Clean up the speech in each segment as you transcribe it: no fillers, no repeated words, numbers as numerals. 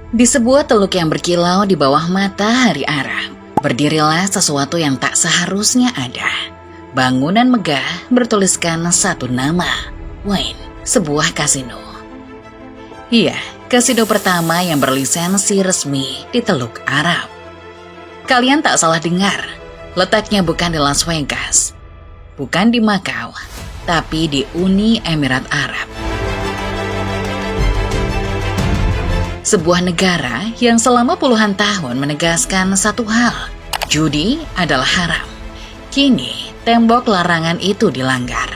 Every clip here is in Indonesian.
Di sebuah teluk yang berkilau di bawah matahari Arab, berdirilah sesuatu yang tak seharusnya ada. Bangunan megah bertuliskan satu nama, Wynn, sebuah kasino. Iya, kasino pertama yang berlisensi resmi di Teluk Arab. Kalian tak salah dengar, letaknya bukan di Las Vegas, bukan di Makau, tapi di Uni Emirat Arab. Sebuah negara yang selama puluhan tahun menegaskan satu hal, judi adalah haram. Kini, tembok larangan itu dilanggar.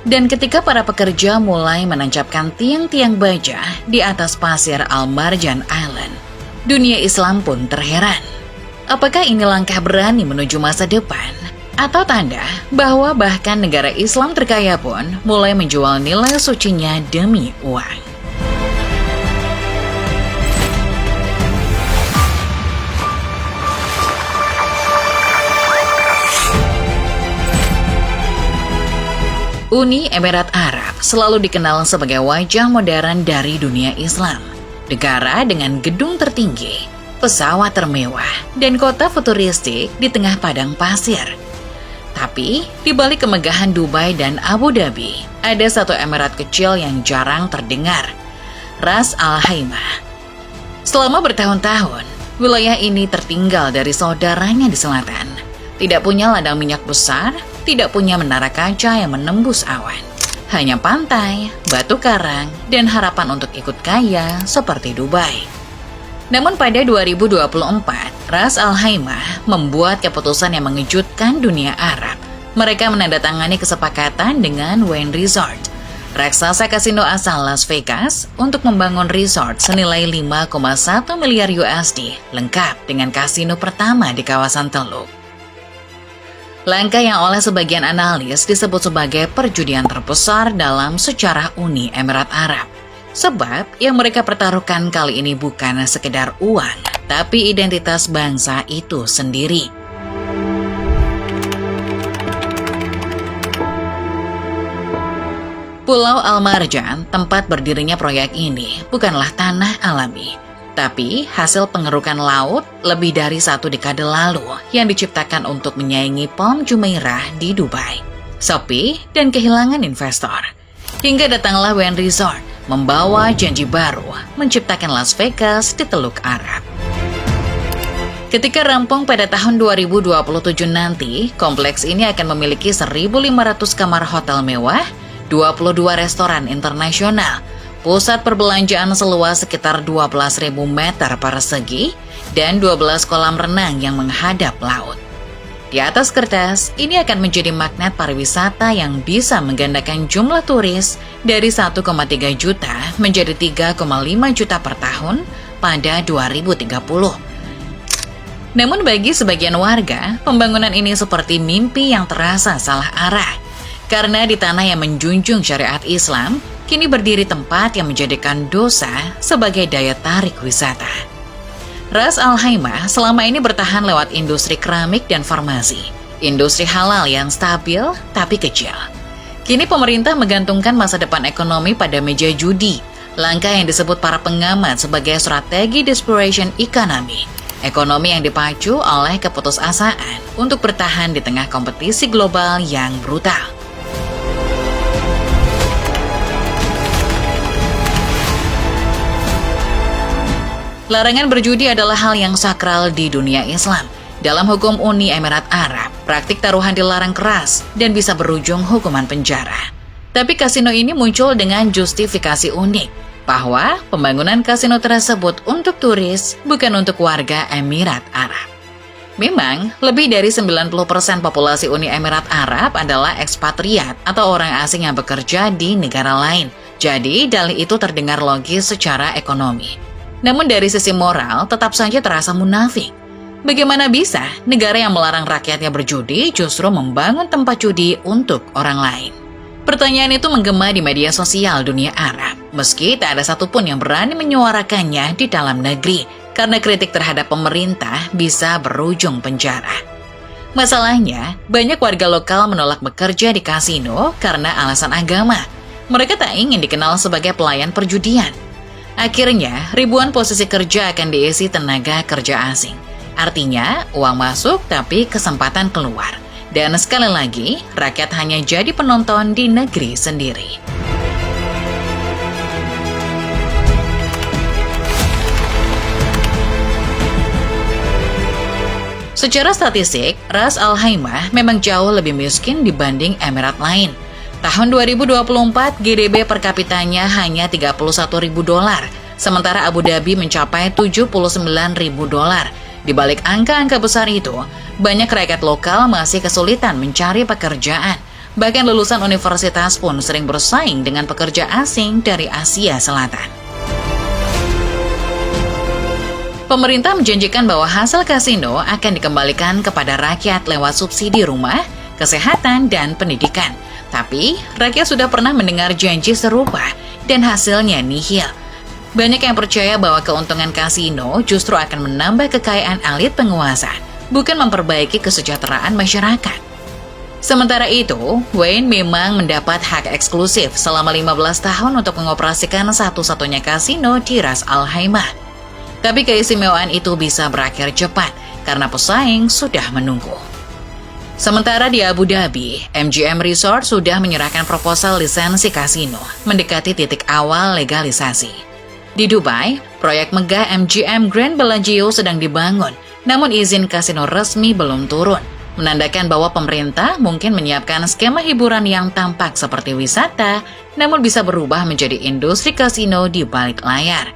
Dan ketika para pekerja mulai menancapkan tiang-tiang baja di atas pasir Al-Marjan Island, dunia Islam pun terheran. Apakah ini langkah berani menuju masa depan? Atau tanda bahwa bahkan negara Islam terkaya pun mulai menjual nilai sucinya demi uang? Uni Emirat Arab selalu dikenal sebagai wajah modern dari dunia Islam. Negara dengan gedung tertinggi, pesawat termewah, dan kota futuristik di tengah padang pasir. Tapi, di balik kemegahan Dubai dan Abu Dhabi, ada satu emirat kecil yang jarang terdengar, Ras Al Khaimah. Selama bertahun-tahun, wilayah ini tertinggal dari saudaranya di selatan. Tidak punya ladang minyak besar, tidak punya menara kaca yang menembus awan. Hanya pantai, batu karang, dan harapan untuk ikut kaya seperti Dubai. Namun pada 2024, Ras Al Khaimah membuat keputusan yang mengejutkan dunia Arab. Mereka menandatangani kesepakatan dengan Wynn Resort, raksasa kasino asal Las Vegas, untuk membangun resort senilai 5,1 miliar USD, lengkap dengan kasino pertama di kawasan teluk. Langkah yang oleh sebagian analis disebut sebagai perjudian terbesar dalam sejarah Uni Emirat Arab. Sebab yang mereka pertaruhkan kali ini bukan sekedar uang, tapi identitas bangsa itu sendiri. Pulau Al-Marjan, tempat berdirinya proyek ini, bukanlah tanah alami, tapi hasil pengerukan laut lebih dari 1 dekade lalu yang diciptakan untuk menyaingi Palm Jumeirah di Dubai, sepi dan kehilangan investor. Hingga datanglah Wynn Resort, membawa janji baru menciptakan Las Vegas di Teluk Arab. Ketika rampung pada tahun 2027 nanti, kompleks ini akan memiliki 1.500 kamar hotel mewah, 22 restoran internasional, pusat perbelanjaan seluas sekitar 12.000 meter persegi, dan 12 kolam renang yang menghadap laut. Di atas kertas, ini akan menjadi magnet pariwisata yang bisa menggandakan jumlah turis dari 1,3 juta menjadi 3,5 juta per tahun pada 2030. Namun bagi sebagian warga, pembangunan ini seperti mimpi yang terasa salah arah. Karena di tanah yang menjunjung syariat Islam, kini berdiri tempat yang menjadikan dosa sebagai daya tarik wisata. Ras Al Khaimah selama ini bertahan lewat industri keramik dan farmasi, industri halal yang stabil tapi kecil. Kini pemerintah menggantungkan masa depan ekonomi pada meja judi, langkah yang disebut para pengamat sebagai strategi desperation economy, ekonomi yang dipacu oleh keputusasaan untuk bertahan di tengah kompetisi global yang brutal. Larangan berjudi adalah hal yang sakral di dunia Islam. Dalam hukum Uni Emirat Arab, praktik taruhan dilarang keras dan bisa berujung hukuman penjara. Tapi kasino ini muncul dengan justifikasi unik, bahwa pembangunan kasino tersebut untuk turis, bukan untuk warga Emirat Arab. Memang, lebih dari 90% populasi Uni Emirat Arab adalah ekspatriat atau orang asing yang bekerja di negara lain. Jadi, dalih itu terdengar logis secara ekonomi. Namun dari sisi moral tetap saja terasa munafik. Bagaimana bisa negara yang melarang rakyatnya berjudi justru membangun tempat judi untuk orang lain? Pertanyaan itu menggema di media sosial dunia Arab, meski tak ada satupun yang berani menyuarakannya di dalam negeri, karena kritik terhadap pemerintah bisa berujung penjara. Masalahnya, banyak warga lokal menolak bekerja di kasino karena alasan agama. Mereka tak ingin dikenal sebagai pelayan perjudian. Akhirnya, ribuan posisi kerja akan diisi tenaga kerja asing. Artinya, uang masuk tapi kesempatan keluar. Dan sekali lagi, rakyat hanya jadi penonton di negeri sendiri. Secara statistik, Ras Al Khaimah memang jauh lebih miskin dibanding Emirat lain. Tahun 2024, GDP per kapitanya hanya $31.000, sementara Abu Dhabi mencapai $79.000. Di balik angka-angka besar itu, banyak rakyat lokal masih kesulitan mencari pekerjaan. Bahkan lulusan universitas pun sering bersaing dengan pekerja asing dari Asia Selatan. Pemerintah menjanjikan bahwa hasil kasino akan dikembalikan kepada rakyat lewat subsidi rumah, kesehatan, dan pendidikan. Tapi, rakyat sudah pernah mendengar janji serupa dan hasilnya nihil. Banyak yang percaya bahwa keuntungan kasino justru akan menambah kekayaan elit penguasa, bukan memperbaiki kesejahteraan masyarakat. Sementara itu, Wayne memang mendapat hak eksklusif selama 15 tahun untuk mengoperasikan satu-satunya kasino di Ras Al Khaimah. Tapi keistimewaan itu bisa berakhir cepat karena pesaing sudah menunggu. Sementara di Abu Dhabi, MGM Resort sudah menyerahkan proposal lisensi kasino, mendekati titik awal legalisasi. Di Dubai, proyek megah MGM Grand Bellagio sedang dibangun, namun izin kasino resmi belum turun, menandakan bahwa pemerintah mungkin menyiapkan skema hiburan yang tampak seperti wisata, namun bisa berubah menjadi industri kasino di balik layar.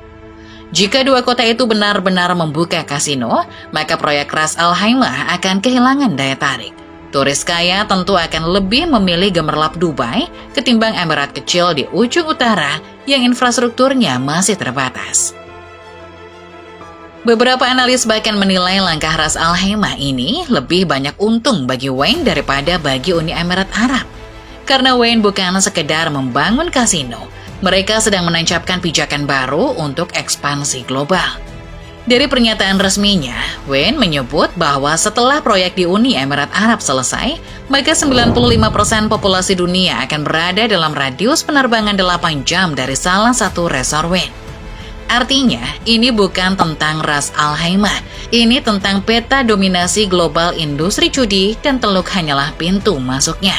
Jika dua kota itu benar-benar membuka kasino, maka proyek Ras Al Khaimah akan kehilangan daya tarik. Turis kaya tentu akan lebih memilih gemerlap Dubai ketimbang Emirat kecil di ujung utara yang infrastrukturnya masih terbatas. Beberapa analis bahkan menilai langkah Ras Al Khaimah ini lebih banyak untung bagi Wayne daripada bagi Uni Emirat Arab. Karena Wayne bukan sekedar membangun kasino, mereka sedang menancapkan pijakan baru untuk ekspansi global. Dari pernyataan resminya, Wayne menyebut bahwa setelah proyek di Uni Emirat Arab selesai, maka 95% populasi dunia akan berada dalam radius penerbangan 8 jam dari salah satu resort Wayne. Artinya, ini bukan tentang Ras Al Khaimah, ini tentang peta dominasi global industri judi dan Teluk hanyalah pintu masuknya.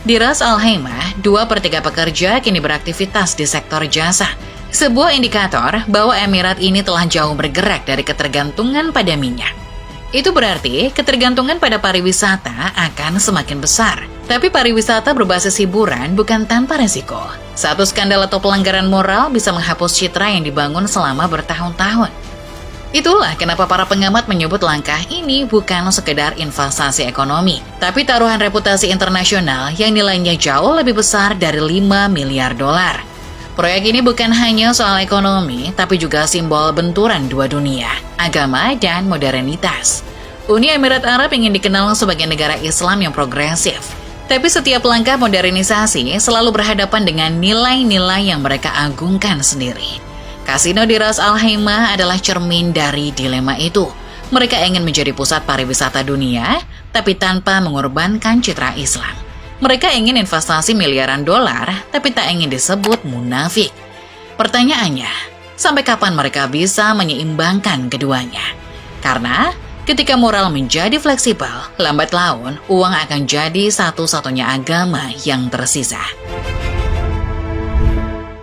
Di Ras Al Khaimah, 2/3 pekerja kini beraktivitas di sektor jasa. Sebuah indikator bahwa Emirat ini telah jauh bergerak dari ketergantungan pada minyak. Itu berarti ketergantungan pada pariwisata akan semakin besar. Tapi pariwisata berbasis hiburan bukan tanpa resiko. Satu skandal atau pelanggaran moral bisa menghapus citra yang dibangun selama bertahun-tahun. Itulah kenapa para pengamat menyebut langkah ini bukan sekedar investasi ekonomi, tapi taruhan reputasi internasional yang nilainya jauh lebih besar dari $5 miliar. Proyek ini bukan hanya soal ekonomi, tapi juga simbol benturan dua dunia, agama dan modernitas. Uni Emirat Arab ingin dikenal sebagai negara Islam yang progresif, tapi setiap langkah modernisasi selalu berhadapan dengan nilai-nilai yang mereka agungkan sendiri. Kasino di Ras Al Khaimah adalah cermin dari dilema itu. Mereka ingin menjadi pusat pariwisata dunia, tapi tanpa mengorbankan citra Islam. Mereka ingin investasi miliaran dolar, tapi tak ingin disebut munafik. Pertanyaannya, sampai kapan mereka bisa menyeimbangkan keduanya? Karena ketika moral menjadi fleksibel, lambat laun uang akan jadi satu-satunya agama yang tersisa.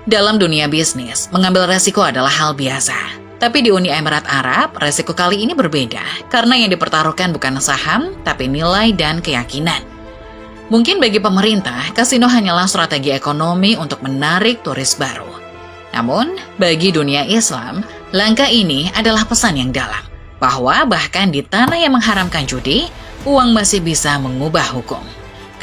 Dalam dunia bisnis, mengambil resiko adalah hal biasa. Tapi di Uni Emirat Arab, resiko kali ini berbeda, karena yang dipertaruhkan bukan saham, tapi nilai dan keyakinan. Mungkin bagi pemerintah, kasino hanyalah strategi ekonomi untuk menarik turis baru. Namun, bagi dunia Islam, langkah ini adalah pesan yang dalam, bahwa bahkan di tanah yang mengharamkan judi, uang masih bisa mengubah hukum.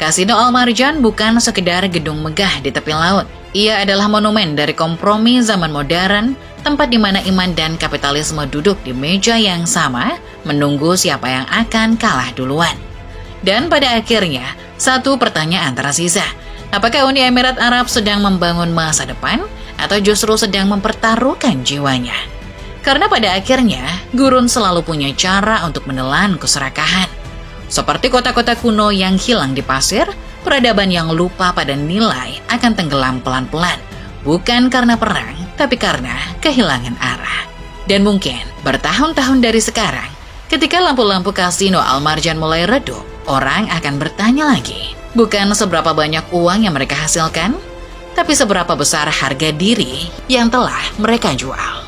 Kasino Al Marjan bukan sekedar gedung megah di tepi laut. Ia adalah monumen dari kompromi zaman modern, tempat di mana iman dan kapitalisme duduk di meja yang sama, menunggu siapa yang akan kalah duluan. Dan pada akhirnya, satu pertanyaan tersisa. Apakah Uni Emirat Arab sedang membangun masa depan atau justru sedang mempertaruhkan jiwanya? Karena pada akhirnya, gurun selalu punya cara untuk menelan keserakahan. Seperti kota-kota kuno yang hilang di pasir, peradaban yang lupa pada nilai akan tenggelam pelan-pelan. Bukan karena perang, tapi karena kehilangan arah. Dan mungkin bertahun-tahun dari sekarang, ketika lampu-lampu kasino Al Marjan mulai redup, orang akan bertanya lagi, bukan seberapa banyak uang yang mereka hasilkan, tapi seberapa besar harga diri yang telah mereka jual.